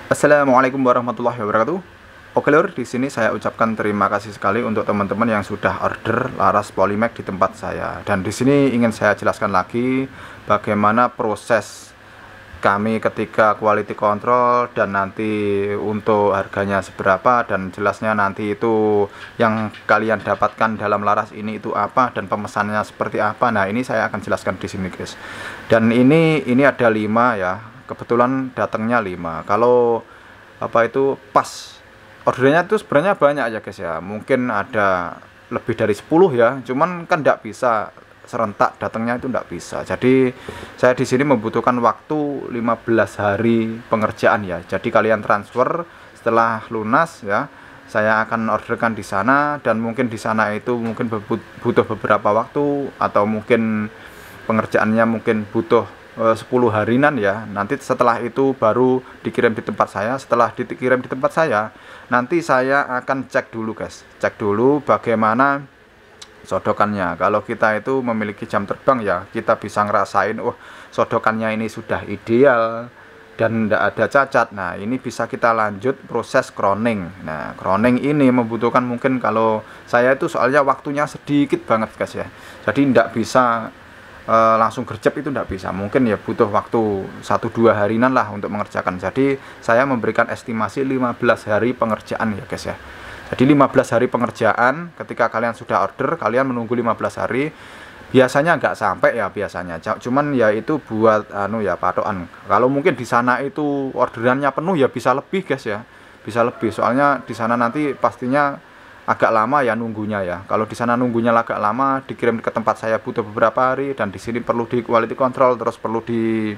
Assalamualaikum warahmatullahi wabarakatuh. Oke lur, di sini saya ucapkan terima kasih sekali untuk teman-teman yang sudah order laras Polymac di tempat saya. Dan di sini ingin saya jelaskan lagi bagaimana proses kami ketika quality control dan nanti untuk harganya seberapa, dan jelasnya nanti itu yang kalian dapatkan dalam laras ini itu apa dan pemesannya seperti apa. Nah, ini saya akan jelaskan di sini, guys. Dan ini ada 5 ya. Kebetulan datangnya 5. Kalau itu pas ordernya itu sebenarnya banyak aja, guys ya. Mungkin ada lebih dari 10 ya. Cuman kan tidak bisa serentak datangnya, itu tidak bisa. Jadi saya di sini membutuhkan waktu 15 hari pengerjaan ya. Jadi kalian transfer setelah lunas ya. Saya akan orderkan di sana, dan mungkin di sana itu mungkin butuh beberapa waktu, atau mungkin pengerjaannya mungkin butuh 10 harian ya. Nanti setelah itu baru dikirim di tempat saya. Setelah dikirim di tempat saya, nanti saya akan cek dulu, guys. Cek dulu bagaimana sodokannya. Kalau kita itu memiliki jam terbang ya, kita bisa ngerasain sodokannya ini sudah ideal dan tidak ada cacat. Nah, ini bisa kita lanjut proses croning. Nah, croning ini membutuhkan, mungkin kalau saya itu soalnya waktunya sedikit banget, guys ya. Jadi tidak bisa langsung gercep, itu tidak bisa. Mungkin ya butuh waktu 1-2 harian lah untuk mengerjakan. Jadi saya memberikan estimasi 15 hari pengerjaan ya, guys ya. Jadi 15 hari pengerjaan, ketika kalian sudah order, kalian menunggu 15 hari. Biasanya nggak sampai ya, biasanya. Cuman ya itu buat patokan. Kalau mungkin di sana itu orderannya penuh ya bisa lebih, guys ya. Bisa lebih. Soalnya di sana nanti pastinya agak lama ya nunggunya ya. Kalau di sana nunggunya agak lama, dikirim ke tempat saya butuh beberapa hari, dan di sini perlu di quality control, terus perlu di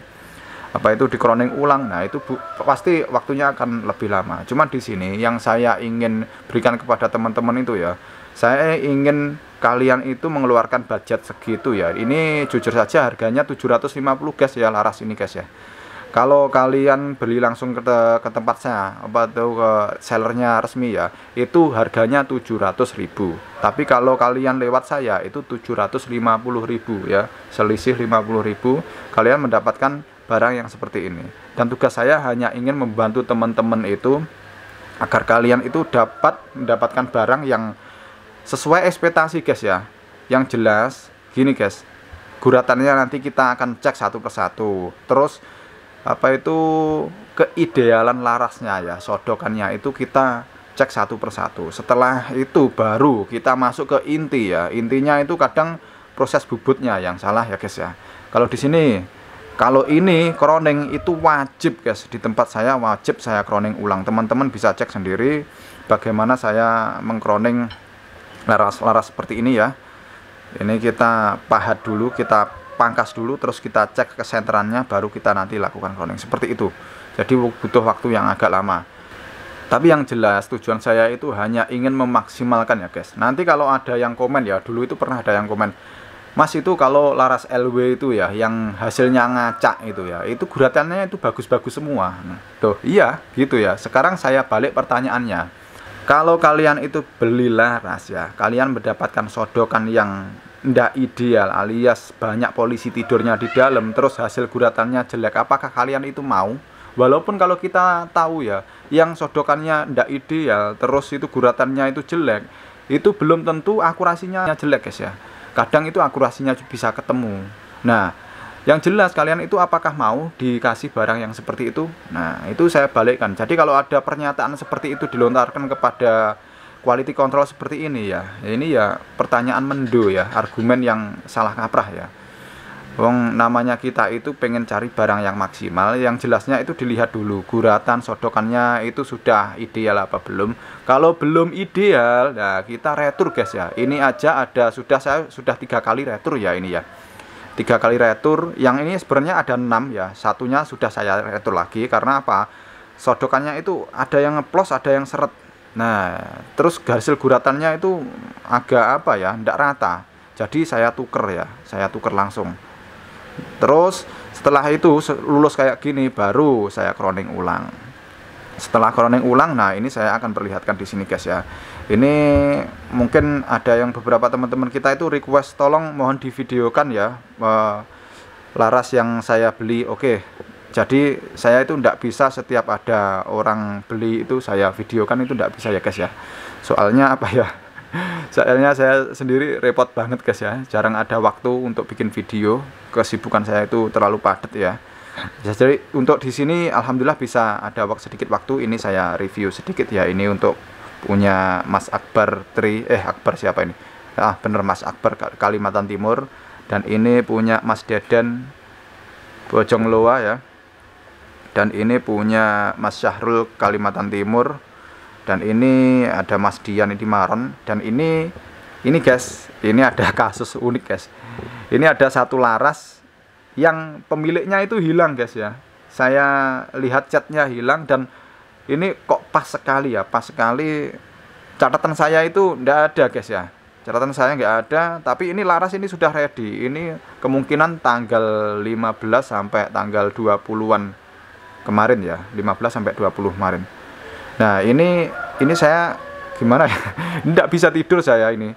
di croning ulang. Nah, itu pasti waktunya akan lebih lama. Cuman di sini yang saya ingin berikan kepada teman-teman itu ya, saya ingin kalian itu mengeluarkan budget segitu ya. Ini jujur saja harganya 750, guys ya, laras ini, guys ya. Kalau kalian beli langsung ke tempat saya, ke sellernya resmi ya, itu harganya 700.000. Tapi kalau kalian lewat saya itu 750.000 ya, selisih 50.000, kalian mendapatkan barang yang seperti ini. Dan tugas saya hanya ingin membantu teman-teman itu agar kalian itu dapat mendapatkan barang yang sesuai ekspektasi, guys ya. Yang jelas gini, guys, guratannya nanti kita akan cek satu persatu. Terus keidealan larasnya ya, sodokannya itu kita cek satu persatu. Setelah itu baru kita masuk ke inti ya. Intinya itu kadang proses bubutnya yang salah ya, guys ya. Kalau di sini, kalau ini croning itu wajib, guys, di tempat saya wajib saya croning ulang. Teman-teman bisa cek sendiri bagaimana saya mengcroning laras seperti ini ya. Ini kita pahat dulu, kita pangkas dulu, terus kita cek kesenterannya, baru kita nanti lakukan croning seperti itu. Jadi butuh waktu yang agak lama. Tapi yang jelas tujuan saya itu hanya ingin memaksimalkan ya, guys. Nanti kalau ada yang komen ya, dulu itu pernah ada yang komen, Mas, itu kalau laras LW itu ya, yang hasilnya ngacak itu ya, itu guratannya itu bagus-bagus semua. Tuh, iya gitu ya. Sekarang saya balik pertanyaannya. Kalau kalian itu beli laras ya, kalian mendapatkan sodokan yang ndak ideal, alias banyak polisi tidurnya di dalam, terus hasil guratannya jelek, apakah kalian itu mau? Walaupun kalau kita tahu ya, yang sodokannya ndak ideal, terus itu guratannya itu jelek, itu belum tentu akurasinya jelek, guys ya. Kadang itu akurasinya bisa ketemu. Nah, yang jelas kalian itu apakah mau dikasih barang yang seperti itu? Nah, itu saya balikkan. Jadi kalau ada pernyataan seperti itu dilontarkan kepada quality control seperti ini ya, ini ya pertanyaan mendo ya, argumen yang salah kaprah ya. Wong namanya kita itu pengen cari barang yang maksimal, yang jelasnya itu dilihat dulu guratan sodokannya itu sudah ideal apa belum. Kalau belum ideal, nah kita retur, guys ya. Ini aja saya sudah 3 kali retur ya ini ya. 3 kali retur, yang ini sebenarnya ada 6 ya. Satunya sudah saya retur lagi karena apa? Sodokannya itu ada yang ngeplos, ada yang seret. Nah, terus hasil guratannya itu agak ndak rata. Jadi saya tuker langsung. Terus setelah itu lulus kayak gini, baru saya croning ulang. Setelah croning ulang, nah ini saya akan perlihatkan di sini, guys ya. Ini mungkin ada yang beberapa teman-teman kita itu request, tolong mohon divideokan ya laras yang saya beli. Oke, Jadi saya itu ndak bisa setiap ada orang beli itu saya videokan, itu ndak bisa ya guys ya. Soalnya apa ya? Soalnya saya sendiri repot banget guys ya. Jarang ada waktu untuk bikin video. Kesibukan saya itu terlalu padat ya. Jadi untuk di sini alhamdulillah bisa ada sedikit waktu. Ini saya review sedikit ya. Ini untuk punya Mas Akbar Akbar siapa ini? Ah bener, Mas Akbar Kalimantan Timur. Dan ini punya Mas Deden Bojongloa ya. Dan ini punya Mas Syahrul Kalimantan Timur. Dan ini ada Mas Dian di Maron. Dan ini guys, ini ada kasus unik guys. Ini ada satu laras yang pemiliknya itu hilang guys ya. Saya lihat catnya hilang, dan ini kok pas sekali ya, pas sekali. Catatan saya itu ndak ada guys ya. Catatan saya nggak ada, tapi ini laras ini sudah ready. Ini kemungkinan tanggal 15 sampai tanggal 20-an kemarin ya, 15 sampai 20 kemarin. Nah, ini saya gimana ya? Nggak bisa tidur saya ini.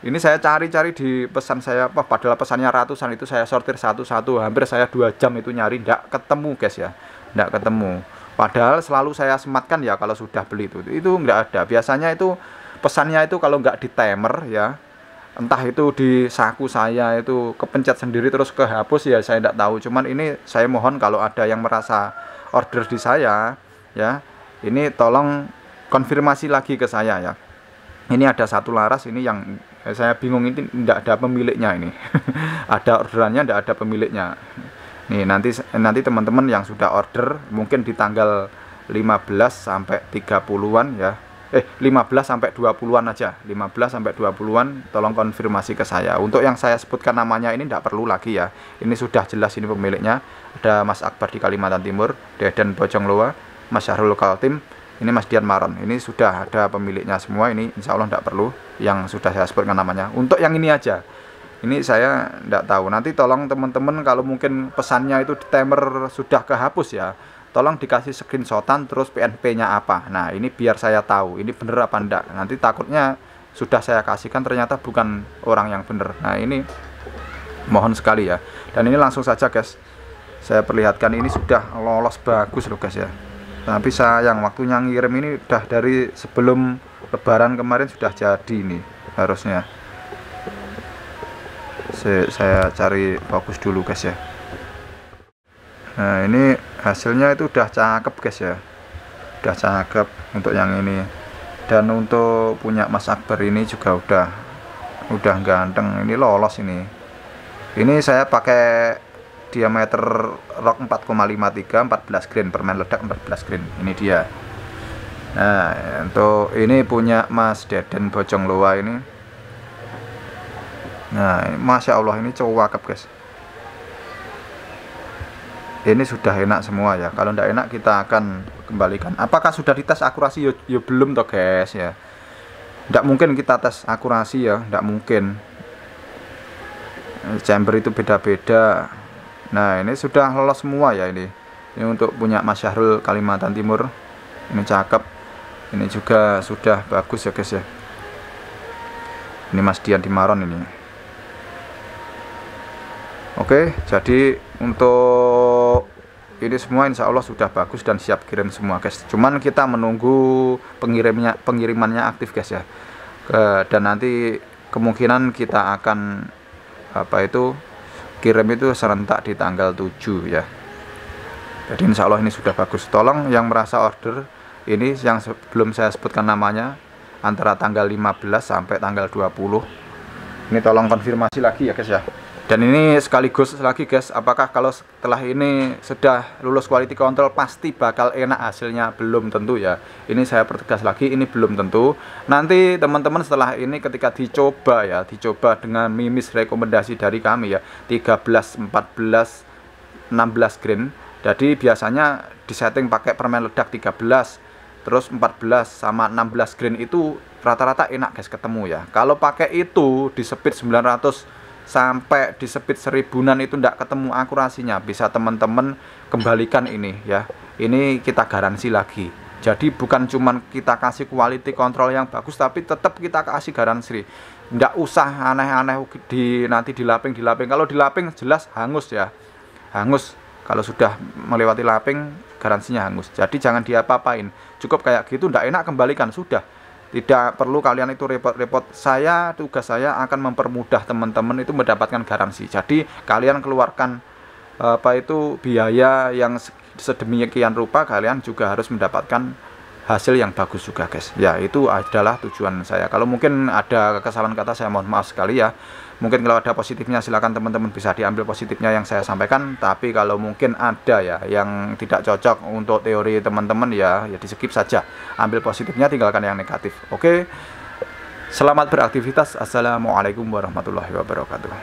Ini saya cari-cari di pesan saya, padahal pesannya ratusan, itu saya sortir satu-satu. Hampir saya 2 jam itu nyari, nggak ketemu guys ya. Nggak ketemu. Padahal selalu saya sematkan ya kalau sudah beli itu nggak ada. Biasanya itu pesannya itu kalau nggak di timer ya, entah itu di saku saya itu kepencet sendiri terus kehapus ya, saya nggak tahu. Cuman ini saya mohon kalau ada yang merasa order di saya ya, ini tolong konfirmasi lagi ke saya ya. Ini ada satu laras ini yang saya bingung, ini tidak ada pemiliknya ini. Ada orderannya, tidak ada pemiliknya. Nih nanti teman-teman yang sudah order mungkin di tanggal 15 sampai 30-an ya. 15 sampai 20-an aja. 15 sampai 20-an tolong konfirmasi ke saya. Untuk yang saya sebutkan namanya ini tidak perlu lagi ya. Ini sudah jelas ini pemiliknya. Ada Mas Akbar di Kalimantan Timur, Deden Bojongloa, Mas Syahrul Kaltim, ini Mas Dian Maron. Ini sudah ada pemiliknya semua. Ini insya Allah tidak perlu yang sudah saya sebutkan namanya. Untuk yang ini aja, ini saya tidak tahu. Nanti tolong teman-teman kalau mungkin pesannya itu di timer sudah kehapus ya, tolong dikasih screenshotan terus PNP-nya apa. Nah ini biar saya tahu ini bener apa enggak. Nanti takutnya sudah saya kasihkan ternyata bukan orang yang bener. Nah ini mohon sekali ya. Dan ini langsung saja guys, saya perlihatkan ini sudah lolos bagus loh guys ya. Tapi sayang waktunya ngirim ini udah dari sebelum lebaran kemarin sudah jadi ini harusnya. Saya cari fokus dulu guys ya. Nah ini hasilnya itu udah cakep guys ya, udah cakep untuk yang ini. Dan untuk punya Mas Akbar ini juga udah ganteng, ini lolos ini. Ini saya pakai diameter rok 4,53, 14 grain, permen ledak 14 grain. Ini dia. Nah untuk ini punya Mas Deden Bojongloa ini. Nah ini, Masya Allah ini cakep guys. Ini sudah enak semua ya. Kalau tidak enak kita akan kembalikan. Apakah sudah dites akurasi? Ya belum toh guys ya. Tidak mungkin kita tes akurasi ya, tidak mungkin. Chamber itu beda-beda. Nah ini sudah lolos semua ya ini. Ini untuk punya Mas Syahrul Kalimantan Timur. Ini cakep. Ini juga sudah bagus ya guys ya. Ini Mas Dian di Maron ini. Oke, jadi untuk ini semua insya Allah sudah bagus dan siap kirim semua guys. Cuman kita menunggu pengirimannya aktif guys ya. Dan nanti kemungkinan kita akan kirim itu serentak di tanggal 7 ya. Jadi insya Allah ini sudah bagus. Tolong yang merasa order ini yang sebelum saya sebutkan namanya antara tanggal 15 sampai tanggal 20. Ini tolong konfirmasi lagi ya guys ya. Dan ini sekaligus lagi guys, apakah kalau setelah ini sudah lulus quality control pasti bakal enak hasilnya? Belum tentu ya. Ini saya pertegas lagi, ini belum tentu. Nanti teman-teman setelah ini ketika dicoba ya, dicoba dengan mimis rekomendasi dari kami ya, 13, 14, 16 grain. Jadi biasanya disetting pakai permen ledak 13, terus 14 sama 16 grain itu rata-rata enak guys ketemu ya. Kalau pakai itu di speed 900 sampai di speed 1000-an itu tidak ketemu akurasinya, bisa teman-teman kembalikan ini ya. Ini kita garansi lagi. Jadi bukan cuman kita kasih quality control yang bagus, tapi tetap kita kasih garansi. Tidak usah aneh-aneh nanti dilaping. Kalau dilaping jelas hangus ya, hangus. Kalau sudah melewati laping, garansinya hangus. Jadi jangan diapa-apain, cukup kayak gitu, ndak enak kembalikan, sudah. Tidak perlu kalian itu repot-repot. Tugas saya akan mempermudah teman-teman itu mendapatkan garansi. Jadi kalian keluarkan biaya yang sedemikian rupa, kalian juga harus mendapatkan hasil yang bagus juga, guys. Ya, itu adalah tujuan saya. Kalau mungkin ada kesalahan kata, saya mohon maaf sekali ya. Mungkin kalau ada positifnya, silakan teman-teman bisa diambil positifnya yang saya sampaikan. Tapi kalau mungkin ada ya yang tidak cocok untuk teori teman-teman, ya di skip saja. Ambil positifnya, tinggalkan yang negatif. Oke. Selamat beraktivitas. Assalamualaikum warahmatullahi wabarakatuh.